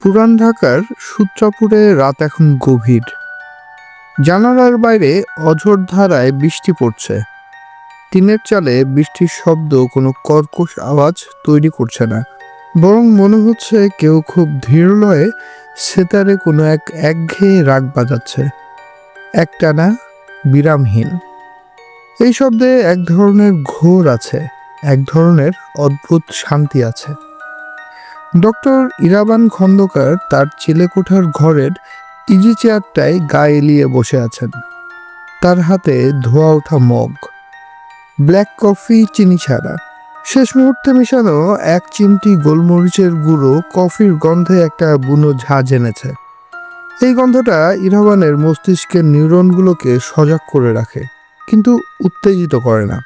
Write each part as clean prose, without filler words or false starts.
পুরান ঢাকার সূত্রাপুরে রাত এখন গভীর। জানালার বাইরে অঝোর ধারায় বৃষ্টি পড়ছে। টিনের চালে বৃষ্টির শব্দ কোনো কর্কশ আওয়াজ তৈরি করছে না, বরং মনে হচ্ছে কেউ খুব ধীর লয়ে সেতারে কোনো এক একঘেয়ে রাগ বাজাচ্ছে, একটানা, বিরামহীন। এই শব্দে এক ধরনের ঘোর আছে, এক ধরনের অদ্ভুত শান্তি আছে। ডক্টর ইরাবান খন্দকার তার চিলেকোঠার ঘরের ইজি চেয়ারটায় গা এলিয়ে বসে আছেন। তার হাতে ধোয়া ওঠা মগ, ব্ল্যাক কফি চিনি ছাড়া। শেষ মুহূর্তে মেশানো এক চিমটি গোলমরিচের গুঁড়ো কফির গন্ধে একটা বুনো ঝাঁজ এনেছে। এই গন্ধটা ইরাবানের মস্তিষ্কের নিউরনগুলোকে সজাগ করে রাখে, কিন্তু উত্তেজিত করে না।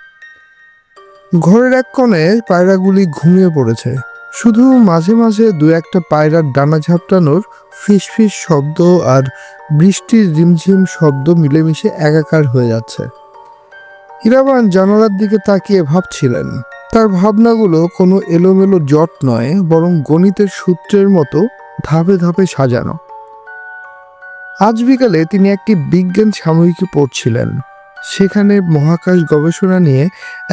ঘরের এক কোণে পায়রাগুলি ঘুমিয়ে পড়েছে। শুধু মাঝে মাঝে দু একটা পায়রার ডানা ঝাপটানোর ফিসফিস শব্দ আর বৃষ্টির রিমঝিম শব্দ মিলেমিশে একাকার হয়ে যাচ্ছে। ইরাবান জানালার দিকে তাকিয়ে ভাবছিলেন। তার ভাবনাগুলো কোনো এলোমেলো জট নয়, বরং গণিতের সূত্রের মতো ধাপে ধাপে সাজানো। আজ বিকালে তিনি একটি বিজ্ঞান সাময়িকী পড়ছিলেন। সেখানে মহাকাশ গবেষণা নিয়ে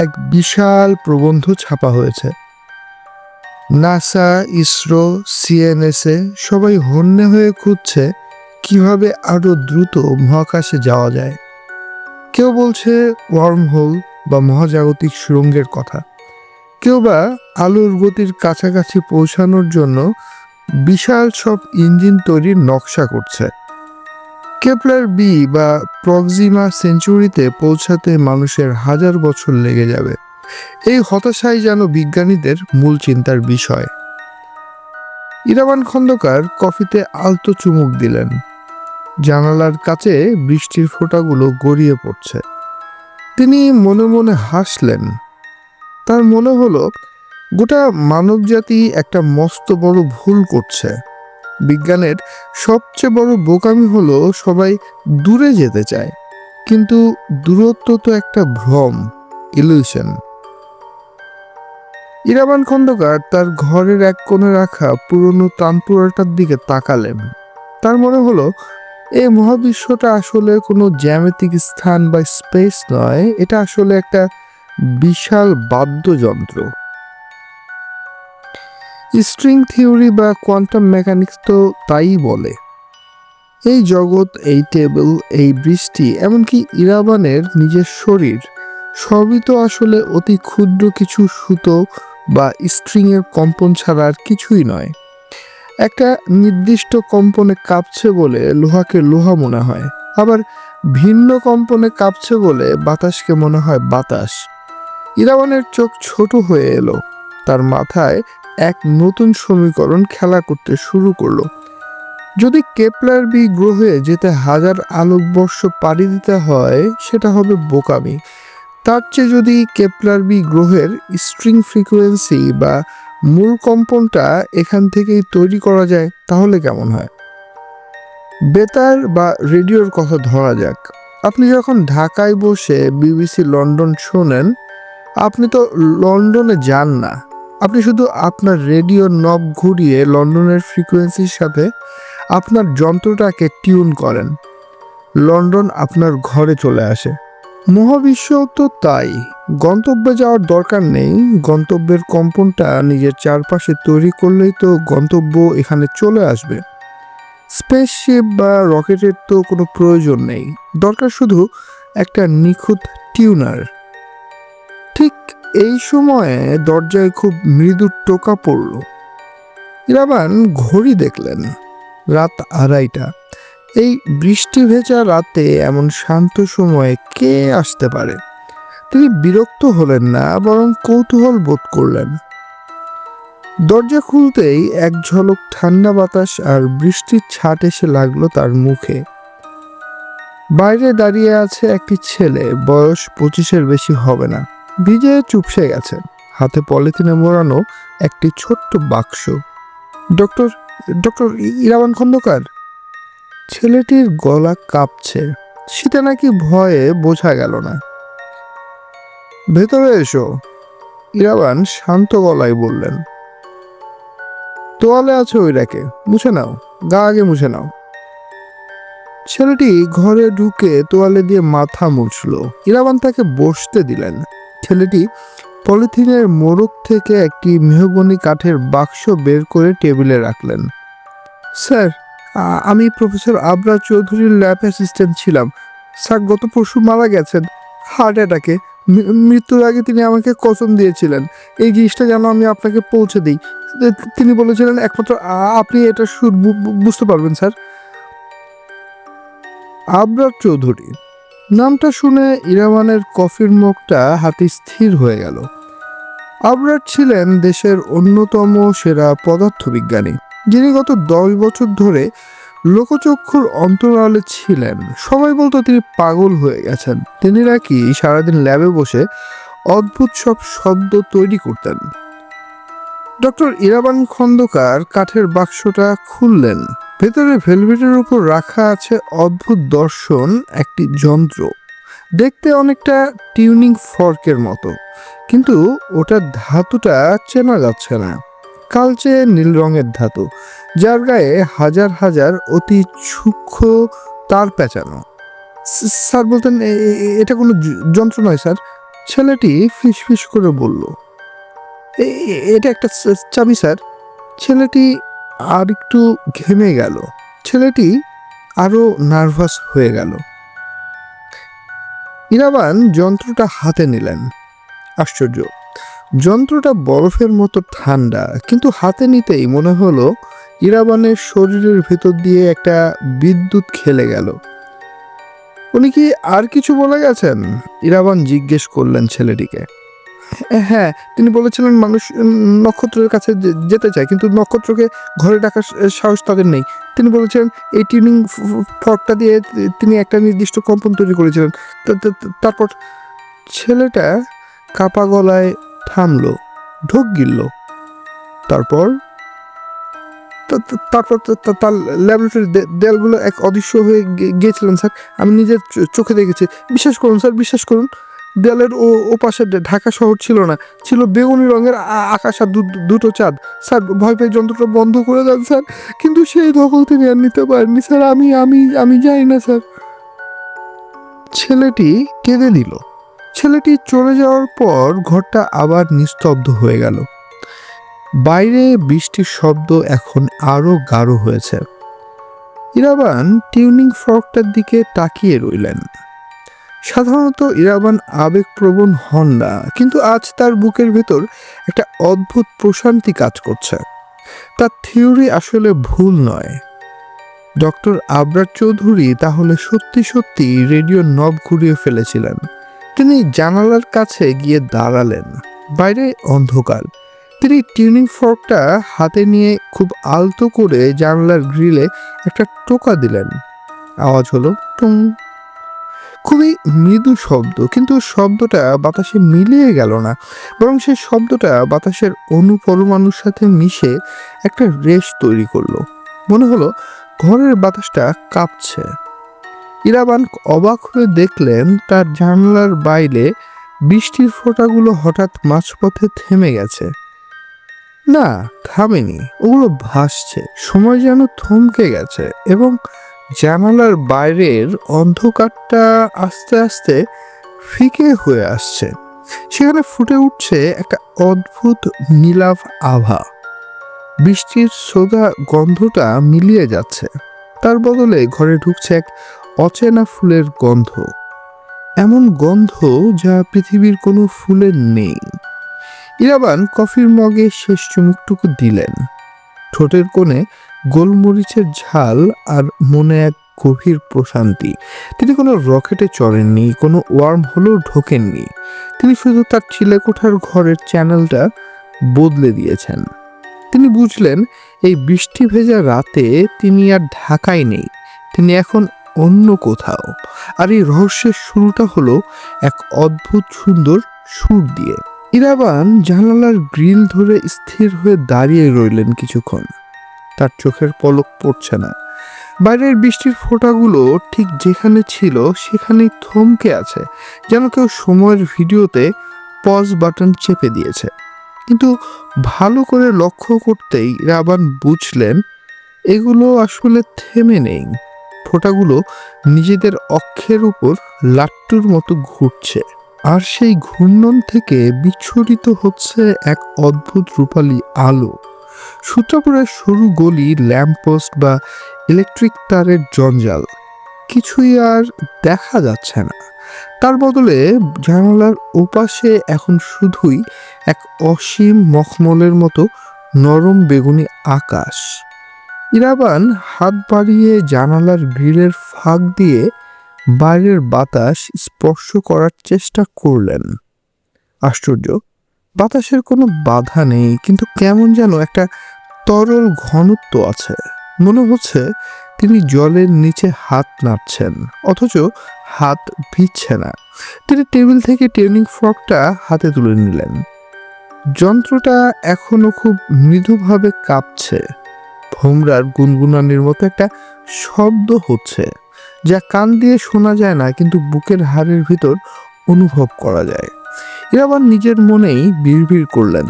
এক বিশাল প্রবন্ধ ছাপা হয়েছে। নাসা, ইসরো, সিএনএসএ সবাই হন্যে হয়ে খুঁজছে কিভাবে আরো দ্রুত মহাকাশে যাওয়া যায়। কেউ বলছে ওয়ার্মহোল বা মহাজাগতিক সুড়ঙ্গের কথা, কেউ বা আলোর গতির কাছাকাছি পৌঁছানোর জন্য বিশাল সব ইঞ্জিন তৈরির নকশা করছে। কেপলার বি বা প্রক্সিমা সেঞ্চুরিতে পৌঁছাতে মানুষের 1000 বছর লেগে যাবে। এই হতাশাই যেন বিজ্ঞানীদের মূল চিন্তার বিষয়। ইরাবান খন্দকার কফিতে আলতো চুমুক দিলেন। জানালার কাছে বৃষ্টির ফোঁটাগুলো গড়িয়ে পড়ছে। তিনি মনে মনে হাসলেন। তার মনে হলো গোটা মানবজাতি একটা মস্ত বড় ভুল করছে। বিজ্ঞানের সবচেয়ে বড় বোকামি হলো সবাই দূরে যেতে চায়, কিন্তু দূরত্ব তো একটা ভ্রম, ইলিউশন। ইরাবান খন্দকার তার ঘরের এক কোণে রাখা পুরনো তানপুরাটার দিকে তাকালেন। তার মনে হলো এই মহাবিশ্বটা আসলে কোনো জ্যামিতিক স্থান বা স্পেস নয়, এটা আসলে একটা বিশাল বাদ্যযন্ত্র। স্ট্রিং থিওরি বা কোয়ান্টাম মেকানিক্স তো তাই বলে। এই জগৎ, এই টেবিল, এই বৃষ্টি, এমনকি ইরাবানের নিজের শরীর, সবই তো আসলে অতি ক্ষুদ্র কিছু সুতো বা স্ট্রিংয়ের কম্পন ছাড়া আর কিছুই নয়। একটা নির্দিষ্ট কম্পনে কাঁপছে বলে লোহাকে লোহা মনে হয়, আবার ভিন্ন কম্পনে কাঁপছে বলে বাতাসকে মনে হয় বাতাস। ইরাবানের চোখ ছোট হয়ে এলো। তার মাথায় এক নতুন সমীকরণ খেলা করতে শুরু করলো। যদি কেপলার বি গ্রহে যেতে 1000 আলোকবর্ষ পাড়ি দিতে হয়, সেটা হবে বোকামি। তার চেয়ে যদি কেপলার বি গ্রহের স্ট্রিং ফ্রিকোয়েন্সি বা মূল কম্পনটা এখান থেকেই তৈরি করা যায়, তাহলে কেমন হয়? বেতার বা রেডিওর কথা ধরা যাক। আপনি যখন ঢাকায় বসে বিবিসি লন্ডন শোনেন, আপনি তো লন্ডনে যান না। আপনি শুধু আপনার রেডিওর নব ঘুরিয়ে লন্ডনের ফ্রিকোয়েন্সির সাথে আপনার যন্ত্রটাকে টিউন করেন। লন্ডন আপনার ঘরে চলে আসে। মহাবিশ্ব তো তাই। গন্তব্যে যাওয়ার দরকার নেই, গন্তব্যের কম্পনটা নিজের চারপাশে তৈরি করলেই তো গন্তব্য এখানে চলে আসবে। স্পেসশিপ বা রকেটের তো কোনো প্রয়োজন নেই, দরকার শুধু একটা নিখুঁত টিউনার। ঠিক এই সময়ে দরজায় খুব মৃদু টোকা পড়ল। ইরাবান ঘড়ি দেখলেন, রাত 2:30। এই বৃষ্টি ভেজা রাতে এমন শান্ত সময়ে কে আসতে পারে? তিনি বিরক্ত হলেন না, বরং কৌতূহল বোধ করলেন। দরজা খুলতেই এক ঝলক ঠান্ডা বাতাস আর বৃষ্টির ছাট এসে লাগলো তার মুখে। বাইরে দাঁড়িয়ে আছে একটি ছেলে, বয়স 25-এর বেশি হবে না। ভিজে চুপসে গেছে, হাতে পলিথিনে মোড়ানো একটি ছোট্ট বাক্স। Doctor doctor Iraban Khandakar. ছেলেটির গলা কাঁপছে, শীতে নাকি ভয়ে বোঝা গেল না। ভেতরে এসো, ইরাবান শান্ত গলায় বললেন। তোয়ালে আছে ওই রেখে, মুছে নাও, গা আগে মুছে নাও। ছেলেটি ঘরে ঢুকে তোয়ালে দিয়ে মাথা মুছল। ইরাবান তাকে বসতে দিলেন। ছেলেটি পলিথিনের মোড়ক থেকে একটি মেহগনি কাঠের বাক্স বের করে টেবিলে রাখলেন। স্যার, আমি প্রফেসর আবরার চৌধুরীর ল্যাব অ্যাসিস্ট্যান্ট ছিলাম। স্যার গত পরশু মারা গেছেন হার্ট অ্যাটাকে। মৃত্যুর আগে তিনি আমাকে কসম দিয়েছিলেন এই জিনিসটা যেন আমি আপনাকে পৌঁছে দিই। তিনি বলেছিলেন একমাত্র আপনি এটা বুঝতে পারবেন স্যার। আবরার চৌধুরী নামটা শুনে ইরাবানের কফির মুখটা হাতে স্থির হয়ে গেল। আবরার ছিলেন দেশের অন্যতম সেরা পদার্থবিজ্ঞানী, যিনি গত 10 বছর ধরে লোকচক্ষুর অন্তরালে ছিলেন। সবাই বলতো তিনি পাগল হয়ে গেছেন। তিনি নাকি সারাদিন ল্যাবে বসে অদ্ভুত সব শব্দ তৈরি করতেন। ডক্টর ইরাবান খন্দকার কাঠের বাক্সটা খুললেন। ভেতরে ভেলভেটের উপর রাখা আছে অদ্ভুত দর্শন একটি যন্ত্র। দেখতে অনেকটা টিউনিং ফর্কের মতো, কিন্তু ওটার ধাতুটা চেনা যাচ্ছে না। কালচে নীল রঙের ধাতু, যার গায়ে হাজার হাজার অতি সূক্ষ্ম তার পেঁচানো। স্যার বলতেন এটা কোনো যন্ত্র নয় স্যার। ছেলেটি ফিসফিস করে বলল, এটা একটা চাবি স্যার। ছেলেটি আর একটু ঘেমে গেল। ছেলেটি আরো নার্ভাস হয়ে গেল। ইরাবান যন্ত্রটা হাতে নিলেন। আশ্চর্য, যন্ত্রটা বরফের মতো ঠান্ডা, কিন্তু হাতে নিতেই মনে হলো ইরাবানের শরীরের ভেতর দিয়ে একটা বিদ্যুৎ খেলে গেল। উনি কি আর কিছু বলে গেছেন? ইরাবান জিজ্ঞেস করলেন ছেলেটিকে। হ্যাঁ, তিনি বলেছিলেন মানুষ নক্ষত্রের কাছে যেতে চায়, কিন্তু নক্ষত্রকে ঘরে ডাকার সাহস তাদের নেই। তিনি বলেছিলেন এই টিউনিং ফর্কটা দিয়ে তিনি একটা নির্দিষ্ট কম্পন তৈরি করেছিলেন। তারপর ছেলেটা কাপা গলায় থামলো, ঢোক গিলল। তারপর তারপর তার ল্যাবরেটরি দেয়ালগুলো এক অদৃশ্য হয়ে গিয়েছিলেন স্যার। আমি নিজের চোখে দেখেছি। বিশ্বাস করুন স্যার, বিশ্বাস করুন। দেয়ালের ও পাশে ঢাকা শহর ছিল না, ছিল বেগুনি রঙের আকাশ আর দুটো চাঁদ। স্যার ভয় পেয়ে যন্ত্রটা বন্ধ করে দেন স্যার, কিন্তু সেই দখল তিনি আর নিতে পারেননি স্যার। আমি আমি আমি যাই না স্যার। ছেলেটি কেঁদে দিল। ছেলেটি চলে যাওয়ার পর ঘরটা আবার নিস্তব্ধ হয়ে গেল। বাইরে বৃষ্টির শব্দ এখন আরো গাঢ় হয়েছে। ইরাবান টিউনিং ফর্কটার দিকে তাকিয়ে রইলেন। সাধারণত ইরাবান আবেগপ্রবণ হন না, কিন্তু আজ তার বুকের ভেতর একটা অদ্ভুত প্রশান্তি কাজ করছে। তার থিওরি আসলে ভুল নয়। ডক্টর আবরার চৌধুরী তাহলে সত্যি সত্যি রেডিও নব ঘুরিয়ে ফেলেছিলেন। তিনি জানালার কাছে গিয়ে দাঁড়ালেন। বাইরে অন্ধকার। তিনি টিউনিং ফর্কটা হাতে নিয়ে খুব আলতো করে জানালার গ্রিলে একটা টোকা দিলেন। আওয়াজ হলো টুং। খুবই মৃদু শব্দ, কিন্তু শব্দটা বাতাসে মিলিয়ে গেল না, বরং সেই শব্দটা বাতাসের অনুপরমাণুর সাথে মিশে একটা রেশ তৈরি করলো। মনে হলো ঘরের বাতাসটা কাঁপছে। ইরাবান অবাক হয়ে দেখলেন তার জানলার বাইরে বৃষ্টির ফোঁটাগুলো হঠাৎ মাঝপথে থেমে গেছে। না, থামেনি, ওগুলো ভাসছে। সময় যেন থমকে গেছে এবং জানালার বাইরের অন্ধকারটা আস্তে আস্তে ফিকে হয়ে আসছে। সেখানে ফুটে উঠছে একটা অদ্ভুত নীলাভ আভা। বৃষ্টির সোদা গন্ধটা মিলিয়ে যাচ্ছে। তার বদলে ঘরে ঢুকছে এক অচেনা ফুলের গন্ধ, এমন গন্ধ যা পৃথিবীর কোনো ফুলের নেই। ইরাবান কফির মগে শেষ চুমুকটুকু দিলেন। ঠোঁটের কোণে গোলমরিচের ঝাল আর মনে এক গভীর প্রশান্তি। তিনি কোনো রকেটে চড়েননি, কোনো ওয়ার্ম হোলেও ঢোকেননি। তিনি শুধু তার চিলেকোঠার ঘরের চ্যানেলটা বদলে দিয়েছেন। তিনি বুঝলেন এই বৃষ্টি ভেজা রাতে তিনি আর ঢাকায় নেই, তিনি এখন অন্য কোথাও। আর এই রহস্যের শুরুটা হলো এক অদ্ভুত সুন্দর সুর দিয়ে। ইরাবান জানালার গ্রিল ধরে স্থির হয়ে দাঁড়িয়ে রইলেন কিছুক্ষণ। তার চোখের পলক পড়ছে না। বাইরের বৃষ্টির ফোঁটাগুলো ঠিক যেখানে ছিল সেখানেই থমকে আছে, যেন কেউ সময়ের ভিডিওতে পজ বাটন চেপে দিয়েছে। কিন্তু ভালো করে লক্ষ্য করতেই রাবান বুঝলেন এগুলো আসলে থেমে নেই। ফোঁটাগুলো নিজেদের অক্ষের উপর লাট্টুর মতো ঘুরছে, আর সেই ঘূর্ণন থেকে বিচ্ছুরিত হচ্ছে এক অদ্ভুত রূপালী আলো। সূত্রাপুরের সরু গলি, ল্যাম্পপোস্ট বা ইলেকট্রিক তারের জঞ্জাল কিছুই আর দেখা যাচ্ছে না। তার বদলে জানালার ওপাশে এখন শুধুই এক অসীম মখমলের মতো নরম বেগুনি আকাশ। ইরাবান হাত বাড়িয়ে জানালার গ্রিলের ফাঁক দিয়ে বাইরের বাতাস স্পর্শ করার চেষ্টা করলেন। আশ্চর্য, বাতাসের কোনো বাধা নেই, কিন্তু কেমন যেন একটা তরল ঘনত্ব আছে। মনে হচ্ছে তিনি জলের নিচে হাত নাড়ছেন, অথচ হাত ভিজছে না। তিনি টেবিল থেকে টেনিং ফর্কটা হাতে তুলে নিলেন। যন্ত্রটা এখনো খুব মৃদুভাবে কাঁপছে। ভোমরার গুনগুনানির মতো একটা শব্দ হচ্ছে, যা কান দিয়ে শোনা যায় না, কিন্তু বুকের হাড়ের ভিতর অনুভব করা যায়। এবার নিজের মনেই বিড়বিড় করলেন,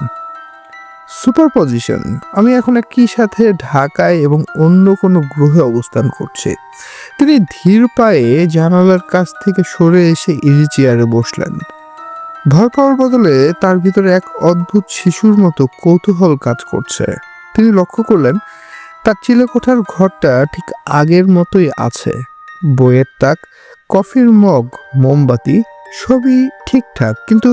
সুপারপজিশন। আমি এখন একই সাথে ঢাকায় এবং অন্য কোনো গ্রহে অবস্থান করছি। তিনি ধীর পায়ে জানালার কাছ থেকে সরে এসে ইজি চেয়ারে বসলেন। ভয় পাওয়ার বদলে তার ভিতরে এক অদ্ভুত শিশুর মতো কৌতূহল কাজ করছে। তিনি লক্ষ্য করলেন তার চিলেকোঠার ঘরটা ঠিক আগের মতোই আছে। বইয়ের তাক, কফির মগ, মোমবাতি সবই ঠিকঠাক, কিন্তু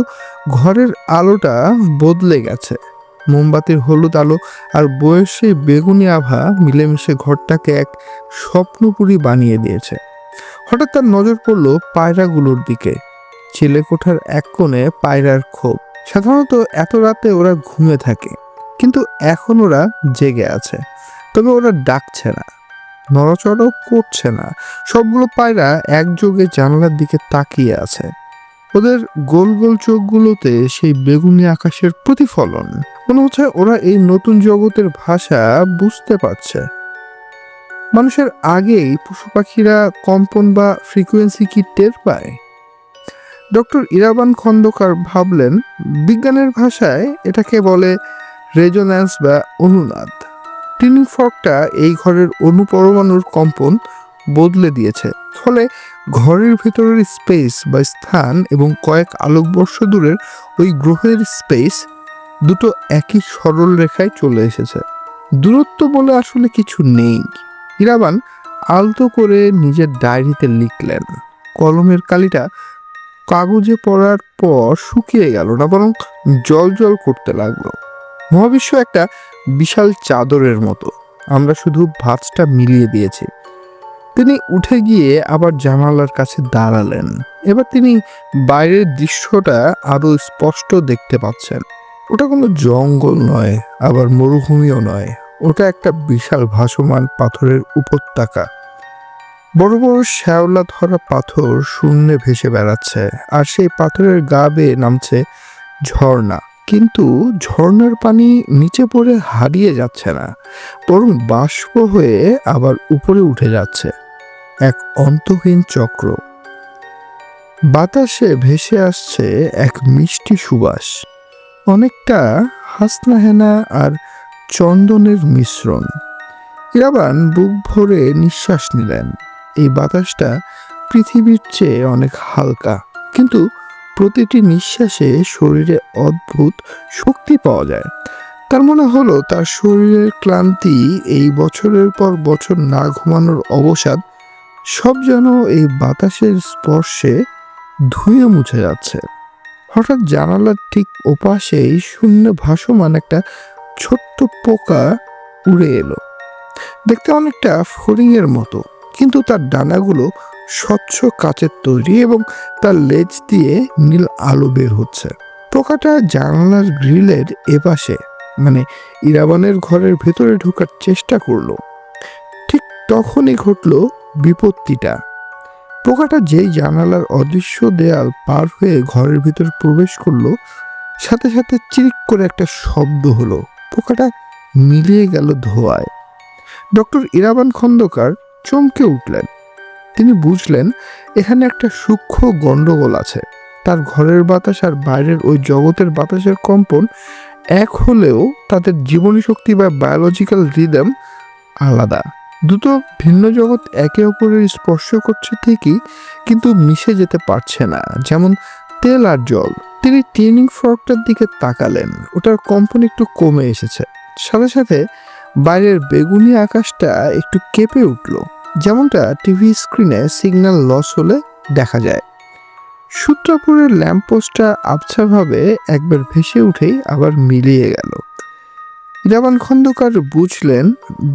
ঘরের আলোটা বদলে গেছে। মোমবাতির হলুদ আলো আর বইয়ের সেই বেগুনি আভা মিলেমিশে ঘরটাকে এক স্বপ্নপুরী বানিয়ে দিয়েছে। হঠাৎ তার নজর পড়ল পায়রাগুলোর দিকে। চিলেকোঠার এক কোণে পায়রার খোপ। সাধারণত এত রাতে ওরা ঘুমে থাকে, কিন্তু এখন ওরা জেগে আছে। তবে ওরা ডাকছে না, নড়াচড়াও করছে না। সবগুলো পায়রা একযোগে জানালার দিকে তাকিয়ে আছে। ওদের গোল গোল চোখগুলোতে সেই বেগুনি আকাশের প্রতিফলন। মনে হচ্ছে ওরা এই নতুন জগতের ভাষা বুঝতে পারছে। মানুষের আগেই পশু পাখিরা কম্পন বা ফ্রিকোয়েন্সি কি টের পায়? ডক্টর ইরাবান খন্দকার ভাবলেন, বিজ্ঞানের ভাষায় এটাকে বলে রেজোন্যান্স বা অনুনাদ। টিনিং ফর্কটা এই ঘরের অনুপরমাণুর কম্পন বদলে দিয়েছে। ফলে ঘরের ভেতরের স্পেস বা স্থান এবং কয়েক আলোকবর্ষ দূরের ওই গ্রহের স্পেস দুটো একই সরল রেখায় চলে এসেছে। দূরত্ব বলে আসলে কিছু নেই। ইরাবান আলতো করে নিজের ডায়েরিতে লিখলেন। কলমের কালিটা কাগজে পড়ার পর শুকিয়ে গেল না, বরং জল জল করতে লাগলো। মহাবিশ্ব একটা বিশাল চাদরের মতো, আমরা শুধু ভাঁজটা মিলিয়ে দিয়েছি। তিনি উঠে গিয়ে আবার জানালার কাছে দাঁড়ালেন। এবার তিনি বাইরের দৃশ্যটা আরো স্পষ্ট দেখতে পাচ্ছেন। ওটা কোনো জঙ্গল নয়, আবার মরুভূমিও নয়। ওটা একটা বিশাল ভাসমান পাথরের উপত্যকা। বড় বড় শ্যাওলা ধরা পাথর শূন্যে ভেসে বেড়াচ্ছে, আর সেই পাথরের গা বেয়ে নামছে ঝর্ণা। কিন্তু ঝর্ণার পানি নিচে পড়ে হারিয়ে যাচ্ছে না, বরং বাষ্প হয়ে আবার উপরে উঠে যাচ্ছে। এক অন্তহীন চক্র। বাতাসে ভেসে আসছে এক মিষ্টি সুবাস, অনেকটা হাসনাহেনা আর চন্দনের মিশ্রণ। ইরাবান বুক ভরে নিঃশ্বাস নিলেন। এই বাতাসটা পৃথিবীর চেয়ে অনেক হালকা, কিন্তু প্রতিটি নিঃশ্বাসে শরীরে অদ্ভুত শক্তি পাওয়া যায়। তার মনে হলো তার শরীরের ক্লান্তি, এই বছরের পর বছর না ঘুমানোর অবসাদ, সব যেন এই বাতাসের স্পর্শে ধুয়ে মুছে যাচ্ছে। হঠাৎ জানালার ঠিক ওপাশেই শূন্য ভাসমান একটা ছোট্ট পোকা উড়ে এলো। দেখতে অনেকটা ফড়িংয়ের মতো, কিন্তু তার ডানাগুলো স্বচ্ছ কাচের তৈরি এবং তার লেজ দিয়ে নীল আলো বের হচ্ছে। পোকাটা জানালার গ্রিলের এপাশে, মানে ইরাবানের ঘরের ভেতরে ঢোকার চেষ্টা করলো। ঠিক তখনই ঘটলো বিপত্তিটা। পোকাটা যেই জানালার অদৃশ্য দেয়াল পার হয়ে ঘরের ভিতর প্রবেশ করলো, সাথে সাথে চিরিক করে একটা শব্দ হলো। পোকাটা মিলিয়ে গেল ধোঁয়ায়। ডক্টর ইরাবান খন্দকার চমকে উঠলেন। তিনি বুঝলেন এখানে একটা সূক্ষ্ম গন্ডগোল আছে। তার ঘরের বাতাস আর বাইরের ওই জগতের বাতাসের কম্পন এক হলেও তাদের জীবনী শক্তি বা বায়োলজিক্যাল রিদম আলাদা। দুটো ভিন্ন জগৎ একে অপরের স্পর্শ করছে ঠিকই, কিন্তু মিশে যেতে পারছে না, যেমন তেল আর জল। তিনি টিউনিং ফর্কটার দিকে তাকালেন, ওটার কম্পন একটু কমে এসেছে। সাথে সাথে বাইরের বেগুনি আকাশটা একটু কেঁপে উঠল, যেমনটা টিভি স্ক্রিনে সিগন্যাল লস হলে দেখা যায়। সূত্রাপুরের ল্যাম্পপোস্টটা আবছাভাবে একবার ভেসে উঠেই আবার মিলিয়ে গেল। ইরাবান খন্দকার বুঝলেন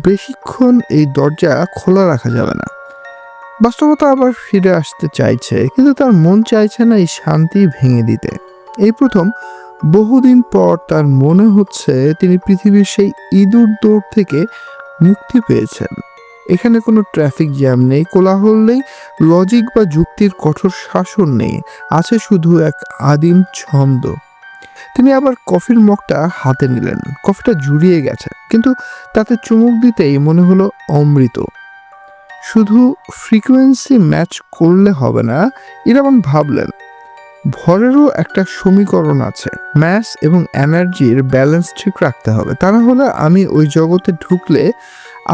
বেশিক্ষণ এই দরজা খোলা রাখা যাবে না। বাস্তবতা আবার ফিরে আসতে চাইছে, কিন্তু তার মন চাইছে না এই শান্তি ভেঙে দিতে। এই প্রথম বহুদিন পর তার মনে হচ্ছে তিনি পৃথিবীর সেই ইঁদুর দৌড় থেকে মুক্তি পেয়েছেন। এখানে কোনো ট্রাফিক জ্যাম নেই, কোলাহল নেই, লজিক বা যুক্তির কঠোর শাসন নেই, আছে শুধু এক আদিম ছন্দ। তিনি আবার কফির মগটা হাতে নিলেন। কফিটা জুড়িয়ে গেছে, কিন্তু তাতে চুমুক দিতেই মনে হলো অমৃত। শুধু ফ্রিকোয়েন্সি ম্যাচ করলে হবে না, ইরাবান ভাবলেন ভরেরও একটা সমীকরণ আছে। ম্যাস এবং এনার্জির ব্যালেন্স ঠিক রাখতে হবে, তা না হলে আমি ওই জগতে ঢুকলে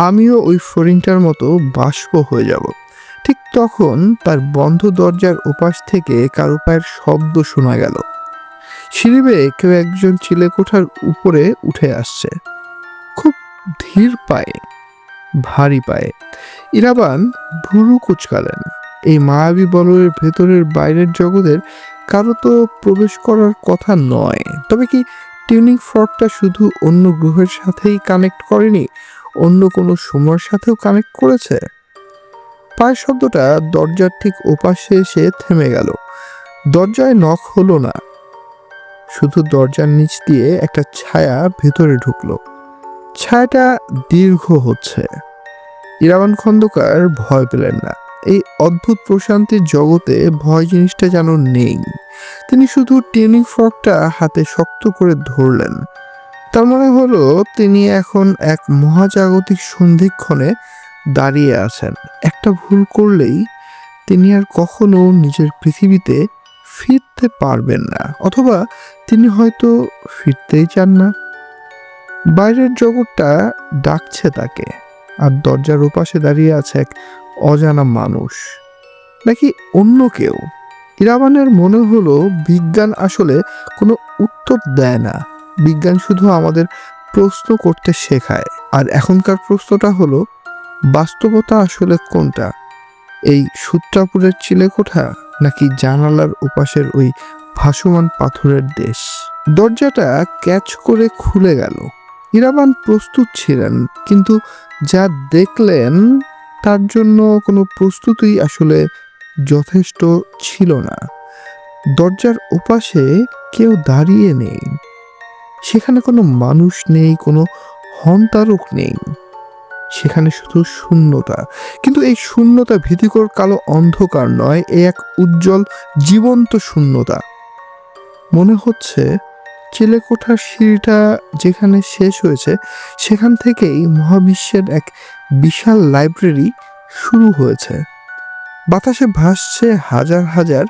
আমিও ওই ফড়িংটার মতো বাষ্প হয়ে যাব। ঠিক তখন তার বন্ধ দরজার ওপাশ থেকে কারো পায়ের শব্দ শোনা গেল। সিঁড়ি বেয়ে কেউ একজন চিলেকোঠার উপরে উঠে আসছে, খুব ধীর পায়ে, ভারী পায়ে। ইরাবান ভুরু কুচকালেন। এই মায়াবী বলয়ের ভেতরের বাইরের জগতের কারো তো প্রবেশ করার কথা নয়। তবে কি টিউনিং ফর্কটা শুধু অন্য গ্রহের সাথেই কানেক্ট করেনি, অন্য কোনো সময়ের সাথেও কানেক্ট করেছে? পায়ের শব্দটা দরজার ঠিক ওপাশে এসে থেমে গেল। দরজায় নখ হলো না, শুধু দরজার নিচ দিয়ে একটা ছায়া ভেতরে ঢুকলো। ছায়াটা দীর্ঘ হচ্ছে। ইরাবান খন্দকার ভয় পেলেন না। এই অদ্ভুত প্রশান্তির জগতে ভয় জিনিসটা যেন নেই। তিনি শুধু টিউনিং ফর্কটা হাতে শক্ত করে ধরলেন। তার মনে হলো তিনি এখন এক মহাজাগতিক সন্ধিক্ষণে দাঁড়িয়ে আছেন। একটা ভুল করলেই তিনি আর কখনো নিজের পৃথিবীতে ফিরতে পারবেন না, অথবা তিনি হয়তো ফিরতেই চান না। বাইরের জগৎটা ডাকছে তাকে, আর দরজার ওপাশে দাঁড়িয়ে আছে এক অজানা মানুষ, নাকি অন্য কেউ। ইরাবানের মনে হলো বিজ্ঞান আসলে কোনো উত্তর দেয় না, বিজ্ঞান শুধু আমাদের প্রশ্ন করতে শেখায়। আর এখনকার প্রশ্নটা হলো, বাস্তবতা আসলে কোনটা? এই সূত্রাপুরের চিলেকোঠা, নাকি জানালার ওপাশের ওই ভাসমান পাথরের দেশ? দরজাটা ক্যাচ করে খুলে গেল। ইরাবান প্রস্তুত ছিলেন, কিন্তু যা দেখলেন তার জন্য কোনো প্রস্তুতি আসলে যথেষ্ট ছিল না। দরজার ওপাশে কেউ দাঁড়িয়ে নেই, সেখানে কোনো মানুষ নেই, কোনো হন্তারক নেই, সেখানে শুধু শূন্যতা। কিন্তু এই শূন্যতা ভীতিকর কালো অন্ধকার নয়, এ এক উজ্জ্বল জীবন্ত শূন্যতা। মনে হচ্ছে চিলেকোঠার সিঁড়িটা যেখানে শেষ হয়েছে, সেখান থেকেই মহাবিশ্বের এক বিশাল লাইব্রেরি শুরু হয়েছে। বাতাসে ভাসছে হাজার হাজার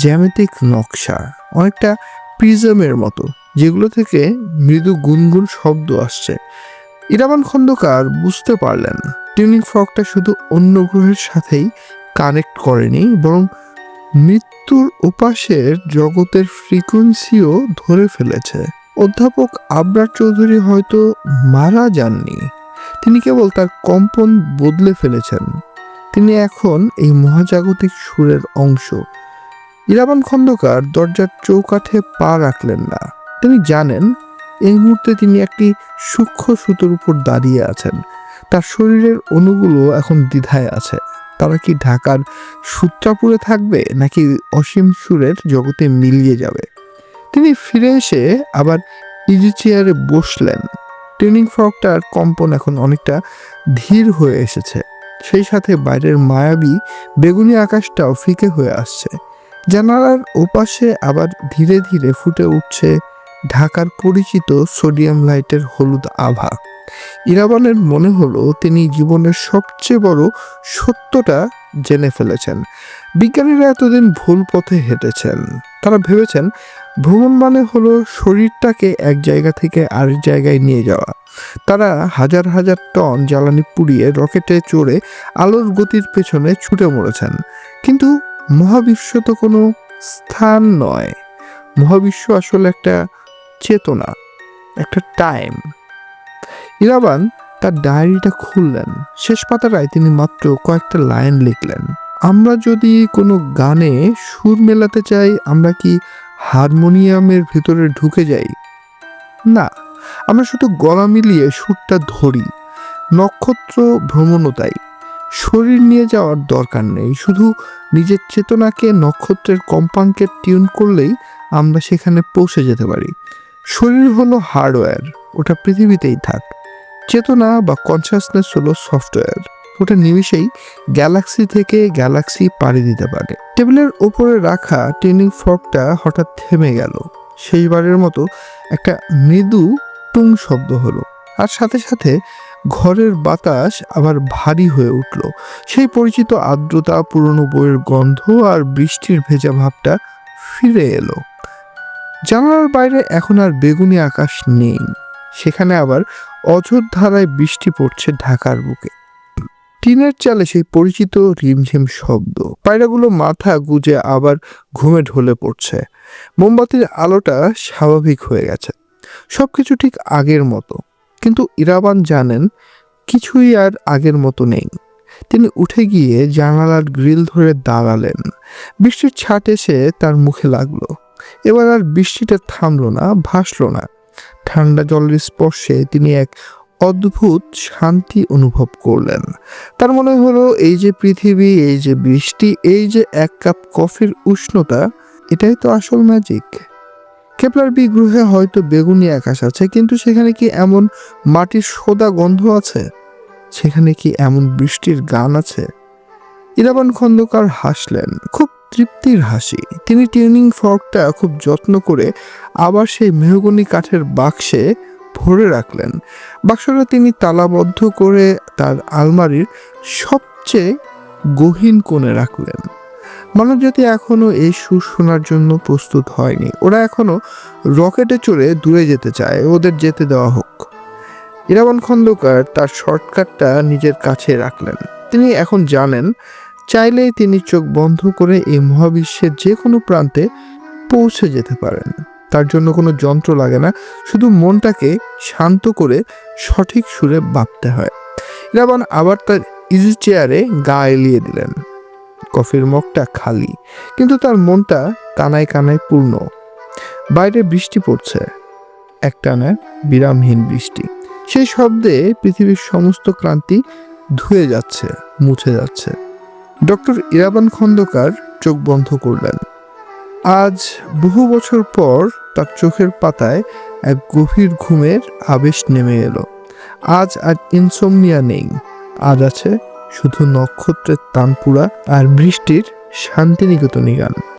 জ্যামিতিক নকশা, অনেকটা প্রিজমের মতো, যেগুলো থেকে মৃদু গুনগুন শব্দ আসছে। ইরাবান খন্দকার বুঝতে পারলেন টিউনিং ফর্কটা শুধু অন্য গ্রহের সাথেই কানেক্ট করেনি, বরং মৃত্যুর ওপাশের জগতের ফ্রিকোয়েন্সিও ধরে ফেলেছে। অধ্যাপক আবরার চৌধুরী হয়তো মারা যাননি, তিনি কেবল তার কম্পন বদলে ফেলেছেন। তিনি এখন এই মহাজাগতিক সুরের অংশ। ইরাবান খন্দকার দরজার চৌকাঠে পা রাখলেন না। তিনি জানেন এই মুহূর্তে তিনি একটি সূক্ষ্ম সুতোর উপর দাঁড়িয়ে আছেন। তার শরীরের অণুগুলো এখন দ্বিধায় আছে, তারা কি ঢাকার সূত্রাপুরে থাকবে, নাকি অসীম সুরের জগতে মিলিয়ে যাবে। তিনি ফিরে এসে আবার ইজি চেয়ারে বসলেন। টিউনিং ফর্কটার কম্পন এখন অনেকটা ধীর হয়ে এসেছে, সেই সাথে বাইরের মায়াবী বেগুনি আকাশটাও ফিকে হয়ে আসছে। জানালার ওপাশে আবার ধীরে ধীরে ফুটে উঠছে ঢাকার পরিচিত সোডিয়াম লাইটের হলুদ আভা। ইরাবানের মনে হলো তিনি জীবনের সবচেয়ে বড় সত্যটা জেনে ফেলেছেন। বিজ্ঞানীরা এতদিন ভুল পথে হেঁটেছেন। তারা ভেবেছেন ভ্রমণ মানে হলো শরীরটাকে এক জায়গা থেকে আরেক জায়গায় নিয়ে যাওয়া। তারা হাজার হাজার টন জ্বালানি পুড়িয়ে রকেটে চড়ে আলোর গতির পেছনে ছুটে মরেছেন। কিন্তু মহাবিশ্ব তো কোনো স্থান নয়। মহাবিশ্ব আসলে একটা চেতনা, একটা টাইম। ইরাবান তার ডায়েরিটা খুললেন। শেষ পাতাটায় তিনি মাত্র কয়েকটা লাইন লিখলেন। আমরা যদি কোনো গানে সুর মেলাতে চাই, আমরা কি হারমোনিয়ামের ভিতরে ঢুকে যাই? না, আমরা শুধু গলা মিলিয়ে সুরটা ধরি। নক্ষত্র ভ্রমণও তাই। শরীর নিয়ে যাওয়ার দরকার নেই, শুধু নিজের চেতনাকে নক্ষত্রের কম্পাঙ্কে টিউন করলেই আমরা সেখানে পৌঁছে যেতে পারি। শরীর হলো হার্ডওয়্যার, ওটা পৃথিবীতেই থাক। চেতনা বা কনসাসনেস হলো সফটওয়্যার, ওটা নিমিষেই গ্যালাক্সি থেকে গ্যালাক্সি পাড়ি দিতে পারে। টেবিলের ওপরে রাখা ট্রেনিং ফর্কটা হঠাৎ থেমে গেল। শেষবারের মতো একটা মৃদু টুং শব্দ হলো, আর সাথে সাথে ঘরের বাতাস আবার ভারী হয়ে উঠল। সেই পরিচিত আর্দ্রতা, পুরনো বইয়ের গন্ধ আর বৃষ্টির ভেজা ভাবটা ফিরে এলো। জানালার বাইরে এখন আর বেগুনি আকাশ নেই, সেখানে আবার অঝোর ধারায় বৃষ্টি পড়ছে ঢাকার বুকে। টিনের চালে সেই পরিচিত রিমঝিম শব্দ। পায়রাগুলো মাথা গুজে আবার ঘুমে ঢলে পড়ছে। মোমবাতির আলোটা স্বাভাবিক হয়ে গেছে, সবকিছু ঠিক আগের মতো। কিন্তু ইরাবান জানেন কিছুই আর আগের মতো নেই। তিনি উঠে গিয়ে জানালার গ্রিল ধরে দাঁড়ালেন। বৃষ্টির ছাট এসে তার মুখে লাগলো। এবার আর বৃষ্টিটা থামলো না, ভাসলো না। ঠান্ডা জলের স্পর্শে তিনি এক অদ্ভুত শান্তি অনুভব করলেন। তার মনে হলো এই যে পৃথিবী, এই যে বৃষ্টি, এই যে এক কাপ কফির উষ্ণতা, এটাই তো আসল ম্যাজিক। কেপলার বি গ্রহে হয়তো বেগুনি আকাশ আছে, কিন্তু সেখানে কি এমন মাটির সোদা গন্ধ আছে? সেখানে কি এমন বৃষ্টির গান আছে? ইরাবান খন্দকার হাসলেন, খুব তৃপ্তির হাসি। তিনি টিউনিং ফর্কটা খুব যত্ন করে আবার সেই মেহগনি কাঠের বাক্সে ভরে রাখলেন। বাক্সটা তিনি তালাবদ্ধ করে তার আলমারির সবচেয়ে গহীন কোণে রাখলেন। মানবজাতি এখনো এই সুর শোনার জন্য প্রস্তুত হয়নি। ওরা এখনো রকেটে চড়ে দূরে যেতে চায়, ওদের যেতে দেওয়া হোক। ইরাবান খন্দকার তার শর্টকাটটা নিজের কাছে রাখলেন। তিনি এখন জানেন, চাইলেই তিনি চোখ বন্ধ করে এই মহাবিশ্বের যে কোনো প্রান্তে পৌঁছে যেতে পারেন। তার জন্য কোনো যন্ত্র লাগে না, শুধু মনটাকে শান্ত করে সঠিক সুরে ভাবতে হয়। ইরাবান আবার তার ইজি চেয়ারে গা এলিয়ে দিলেন। কফির মগটা খালি, কিন্তু তার মনটা কানায় কানায় পূর্ণ। বাইরে বৃষ্টি পড়ছে, একটানা বিরামহীন বৃষ্টি। সেই শব্দে পৃথিবীর সমস্ত ক্লান্তি ধুয়ে যাচ্ছে, মুছে যাচ্ছে। ডক্টর ইরাবান খন্দকার চোখ বন্ধ করলেন। আজ বহু বছর পর তার চোখের পাতায় এক গভীর ঘুমের আবেশ নেমে এলো। আজ আর ইনসোমনিয়া নেই, আজ আছে শুধু নক্ষত্রের তানপুরা আর বৃষ্টির শান্তিনিকেতনী গান।